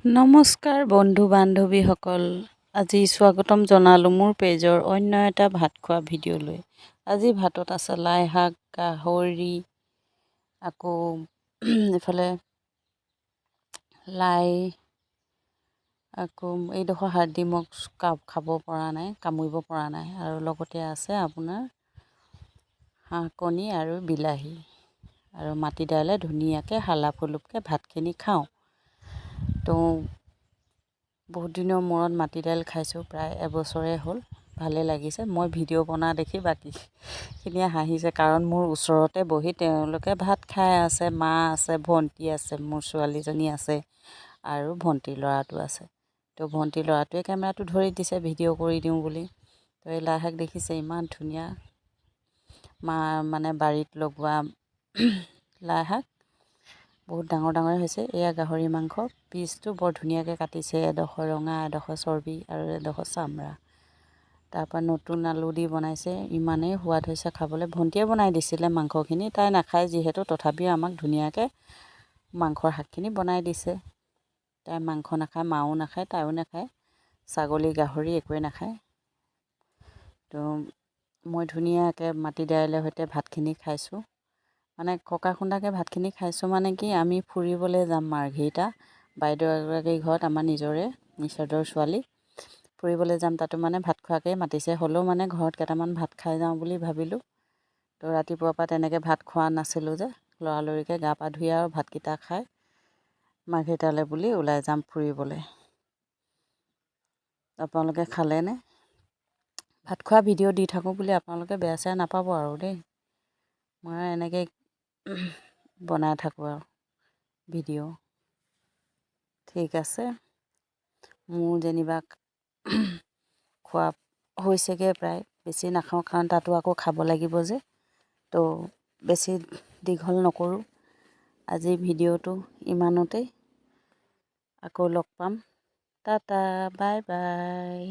নমস্কাৰ বন্ধু বান্ধৱীসকল, আজি স্বাগতম জনালোঁ মোৰ পেজৰ অন্য এটা ভাত খোৱা ভিডিঅ'লৈ। আজি ভাতত আছে লাই শাক, গাহৰি, আকৌ এইফালে লাই, আকৌ এইডোখৰ হাৰ্ডি মোক খাব পৰা নাই, কামুৰিব পৰা নাই, আৰু লগতে আছে আপোনাৰ হাঁহ কণী আৰু বিলাহী আৰু মাটি দাইলে ধুনীয়াকৈ হালাপ হুলুপকৈ ভাতখিনি খাওঁ। তো বহুত দিনৰ মূৰত মাটি দাইল খাইছোঁ, প্ৰায় এবছৰে হ'ল, ভালেই লাগিছে। মই ভিডিঅ' বনা দেখি বাকীখিনিয়ে হাঁহিছে, কাৰণ মোৰ ওচৰতে বহি তেওঁলোকে ভাত খাই আছে। মা আছে, ভণ্টি আছে, মোৰ ছোৱালীজনী আছে আৰু ভণ্টিৰ ল'ৰাটো আছে। তো ভণ্টিৰ ল'ৰাটোৱে কেমেৰাটো ধৰি দিছে ভিডিঅ' কৰি দিওঁ বুলি। তো এই লাই শাক দেখিছে, ইমান ধুনীয়া মানে বাৰীত লগোৱা লাই শাক, বহুত ডাঙৰ ডাঙৰ হৈছে। এয়া গাহৰি মাংস পিচটো বৰ ধুনীয়াকৈ কাটিছে, এডোখৰ ৰঙা, এডোখৰ চৰ্বি আৰু এডোখৰ চামৰা। তাৰপৰা নতুন আলু দি বনাইছে, ইমানেই সোৱাদ হৈছে খাবলৈ। ভণ্টিয়ে বনাই দিছিলে মাংসখিনি, তাই নাখায় যিহেতু, তথাপিও আমাক ধুনীয়াকৈ মাংসৰ শাকখিনি বনাই দিছে। তাই মাংস নাখায়, মাও নাখায়, তাইও নাখায়, ছাগলী গাহৰি একোৱে নাখায়। তো মই ধুনীয়াকৈ মাটি দাইলৰ সৈতে ভাতখিনি খাইছোঁ, মানে ককা খুন্দাকৈ ভাতখিনি খাইছোঁ। মানে কি, আমি ফুৰিবলৈ যাম মাৰ্ঘেৰিটা বাইদেউ এগৰাকীৰ ঘৰত, আমাৰ নিজৰে নিচাদৰ ছোৱালী, ফুৰিবলৈ যাম। তাতো মানে ভাত খোৱাকৈ মাতিছে, হ'লেও মানে ঘৰত কেইটামান ভাত খাই যাওঁ বুলি ভাবিলোঁ। তো ৰাতিপুৱাৰ পৰা তেনেকৈ ভাত খোৱা নাছিলোঁ যে, লৰালৰিকৈ গা পা ধুই আৰু ভাতকেইটা খাই মাৰ্ঘেৰিটালৈ বুলি ওলাই যাম ফুৰিবলৈ। আপোনালোকে খালেনে? ভাত খোৱা ভিডিঅ' দি থাকোঁ বুলি আপোনালোকে বেয়া চেয়া নাপাব আৰু দেই। মই এনেকৈ বনাই থাকোঁ আৰু ভিডিঅ'। ঠিক আছে, মোৰ যেনিবা খোৱা হৈছেগৈ প্ৰায়, বেছি নাখাওঁ কাৰণ তাতো আকৌ খাব লাগিব যে। তো বেছি দীঘল নকৰোঁ, আজি ভিডিঅ'টো ইমানতেই। আকৌ লগ পাম, টাটা, বাই বাই।